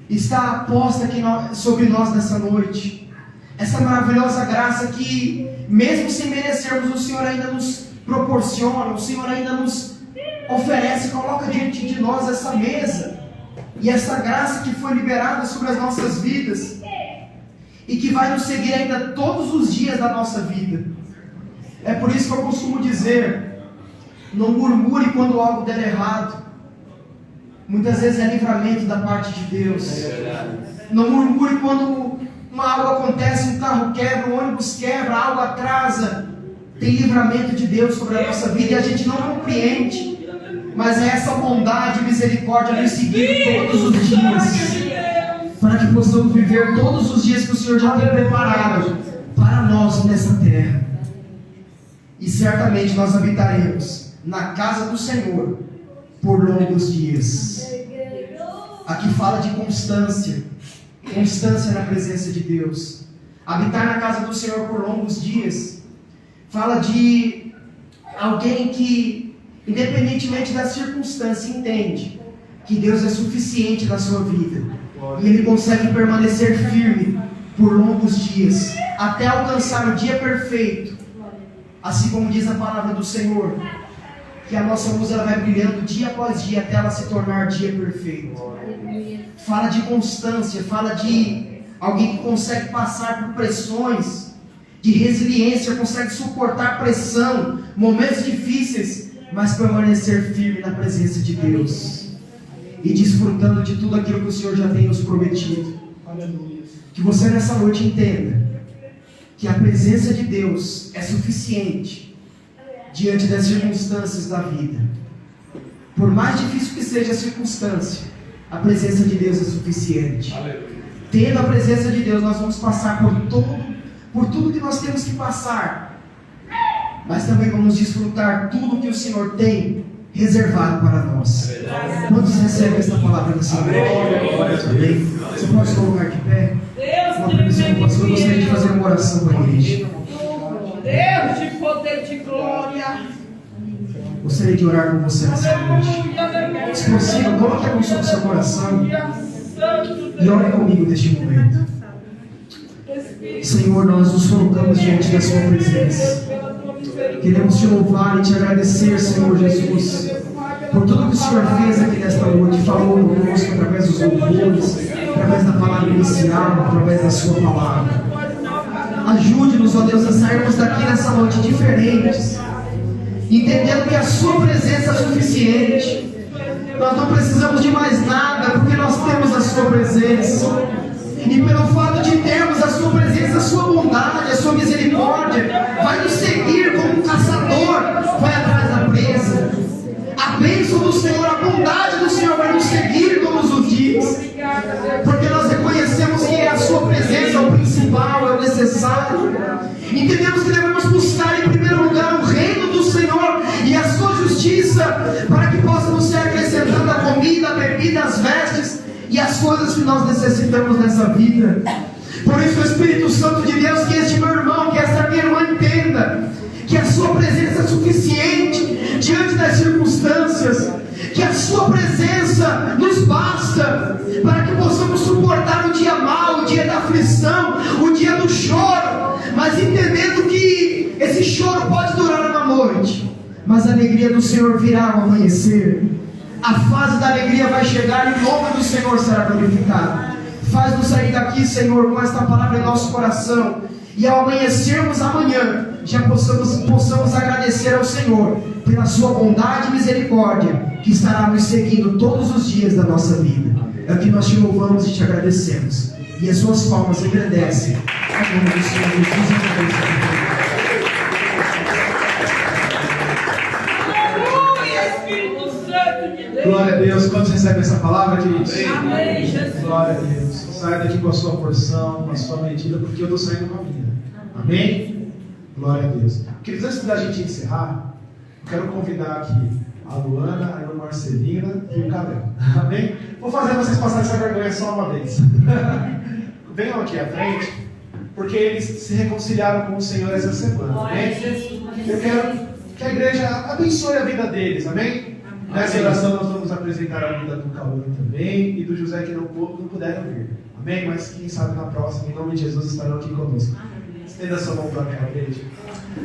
está posta aqui sobre nós nessa noite. Essa maravilhosa graça que, mesmo sem merecermos, o Senhor ainda nos proporciona, o Senhor ainda nos oferece, coloca diante de nós essa mesa. E essa graça que foi liberada sobre as nossas vidas e que vai nos seguir ainda todos os dias da nossa vida. É por isso que eu costumo dizer: não murmure quando algo der errado. Muitas vezes é livramento da parte de Deus. Não murmure quando algo acontece, um carro quebra, um ônibus quebra, algo atrasa. Tem livramento de Deus sobre a nossa vida e a gente não compreende. Mas é essa bondade e misericórdia nos seguir todos os dias, para que possamos viver todos os dias que o Senhor já tem preparado para nós nessa terra. E certamente nós habitaremos na casa do Senhor por longos dias. Aqui fala de constância na presença de Deus. Habitar na casa do Senhor por longos dias fala de alguém que, independentemente da circunstância, entende que Deus é suficiente na sua vida e ele consegue permanecer firme por longos dias até alcançar o dia perfeito. Assim como diz a palavra do Senhor, que a nossa luz ela vai brilhando dia após dia até ela se tornar dia perfeito. Fala de constância, fala de alguém que consegue passar por pressões, de resiliência, consegue suportar pressão, momentos difíceis, mas permanecer firme na presença de Deus e desfrutando de tudo aquilo que o Senhor já tem nos prometido. Aleluia. Que você nessa noite entenda que a presença de Deus é suficiente diante das circunstâncias da vida. Por mais difícil que seja a circunstância, a presença de Deus é suficiente. Tendo a presença de Deus, nós vamos passar por tudo que nós temos que passar, mas também vamos desfrutar tudo que o Senhor tem reservado para nós. Quantos recebem essa palavra nessa noite? Amém? Você pode colocar de pé? Uma permissão do pastor, eu gostaria de fazer uma oração para a igreja. Deus de poder, de glória. Gostaria de orar com você nessa noite. Se possível, coloque a mão sobre o seu coração e ore comigo neste momento. Senhor, nós nos colocamos diante da sua presença. Queremos te louvar e te agradecer, Senhor Jesus, por tudo que o Senhor fez aqui nesta noite. Falou conosco através dos louvores, através da palavra inicial, através da sua palavra. Ajude-nos, ó Deus, a sairmos daqui nessa noite diferentes, entendendo que a sua presença é suficiente. Nós não precisamos de mais nada, porque nós temos a sua presença. E pelo fato de termos a sua presença, a sua bondade, a sua misericórdia, vai nos seguir como um caçador vai atrás da presa. A bênção do Senhor, a bondade do Senhor vai nos seguir todos os dias, porque nós reconhecemos que a sua presença é o principal, é o necessário. Entendemos que devemos buscar em primeiro lugar o reino do Senhor e a sua justiça, para que possamos ser acrescentando a comida, a bebida, as vestes e as coisas que nós necessitamos nessa vida. Por isso, o Espírito Santo de Deus, que este meu irmão, que esta minha irmã entenda que a sua presença é suficiente diante das circunstâncias, que a sua presença nos basta para que possamos suportar o dia mau, o dia da aflição, o dia do choro, mas entendendo que esse choro pode durar uma noite, mas a alegria do Senhor virá ao amanhecer. A fase da alegria vai chegar e o nome do Senhor será glorificado. Faz-nos sair daqui, Senhor, com esta palavra em nosso coração, e ao amanhecermos amanhã, já possamos agradecer ao Senhor pela sua bondade e misericórdia, que estará nos seguindo todos os dias da nossa vida. é o que nós te louvamos e te agradecemos. E as suas palmas engrandecem a nome do Senhor Jesus. Aleluia, Espírito Santo de Deus. Glória a Deus. Quantos recebem essa palavra, queridos? Amém, Jesus. Glória a Deus. Saia daqui com a sua porção, com a sua medida, porque eu estou saindo com a minha. Amém? Glória a Deus. Queridos, antes da gente encerrar, eu quero convidar aqui a Luana, a irmã Marcelina e o Caleb. Amém? Vou fazer vocês passarem essa vergonha só uma vez. Venham aqui à frente, porque eles se reconciliaram com o Senhor essa semana. Amém? Eu quero que a igreja abençoe a vida deles. Amém? Nessa oração nós vamos apresentar a vida do Cauã também e do José que não puderam vir. Amém? Mas quem sabe na próxima, em nome de Jesus, estarão aqui conosco. Estenda sua mão para cá, igreja.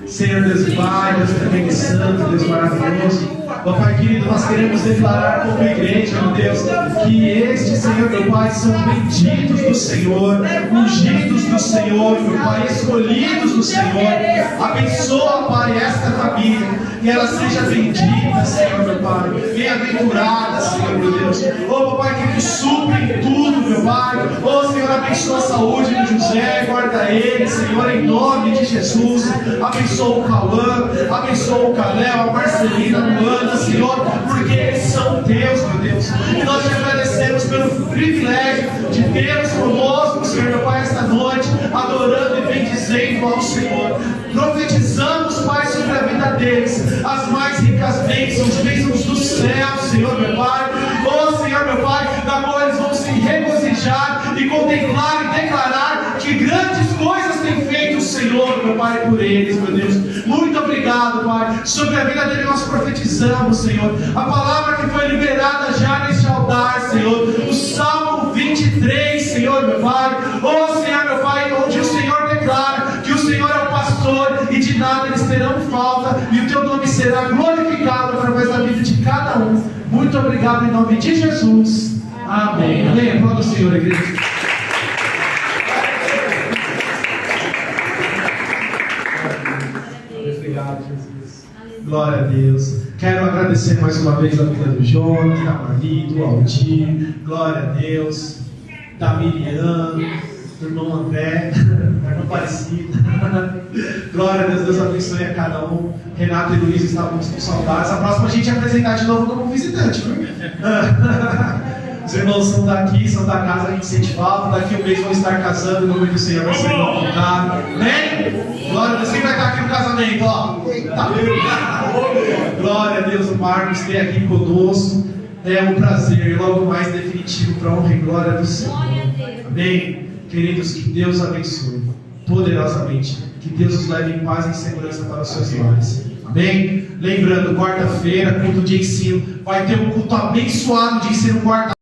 Senhor Deus e Pai, Deus tremendo e santo, Deus maravilhoso. Ó Pai querido, nós queremos declarar como igreja, meu Deus, que este, Senhor, meu Pai, são benditos do Senhor, ungidos do Senhor, meu Pai, escolhidos do Senhor. Abençoa, Pai, esta família, que ela seja bendita, Senhor, meu Pai, bem-aventurada, Senhor, meu Deus. Ó Pai, que tu supre em tudo, meu Pai. Ó Senhor, abençoa a saúde do José, guarda ele, Senhor, em nome de Jesus. Abençoa o Cauã, abençoa o Caleb, a Marcelina, a Luana, Senhor, porque eles são teus, meu Deus. E nós te agradecemos pelo privilégio de termos conosco, Senhor, meu Pai, esta noite, adorando e bendizendo ao Senhor. Profetizamos, Pai, sobre a vida deles, as mais ricas bênçãos do céu, Senhor, meu Pai. Oh, Senhor, meu Pai, da qual eles vão se regozijar e contemplar e declarar que grandes coisas tem feito o Senhor, meu Pai, por eles, meu Deus. Muito obrigado, Pai. Sobre a vida dele nós profetizamos, Senhor. A palavra que foi liberada já neste altar, Senhor. O Salmo 23, Senhor, meu Pai. Oh, Senhor, meu Pai, onde o Senhor declara que o Senhor é o pastor e de nada eles terão falta e o teu nome será glorificado através da vida de cada um. Muito obrigado em nome de Jesus. Amém. Amém. Aplauda o Senhor, igreja. Obrigado, Jesus. Glória a Deus. Quero agradecer mais uma vez a vida do Jonas, da Marie, do Aldir. Glória a Deus. Da Miriam, do irmão André, da irmã Aparecida. Glória a Deus, Deus abençoe a cada um. Renato e Luiz estávamos com saudades. A próxima a gente vai apresentar de novo como visitante, viu? Os irmãos são daqui, são da casa, a gente sente falta. Daqui um mês vão estar casando, em nome do Senhor vai ser convocado. Amém? Glória a Deus, quem vai estar aqui no casamento? Ó. Glória a Deus, o Marcos ter aqui conosco. É um prazer e logo mais definitivo para a honra e glória do Senhor. Amém? Queridos, que Deus abençoe poderosamente. Que Deus os leve em paz e em segurança para os seus lares. Amém? Lembrando, quarta-feira, culto de ensino. Vai ter um culto abençoado de ensino quarta.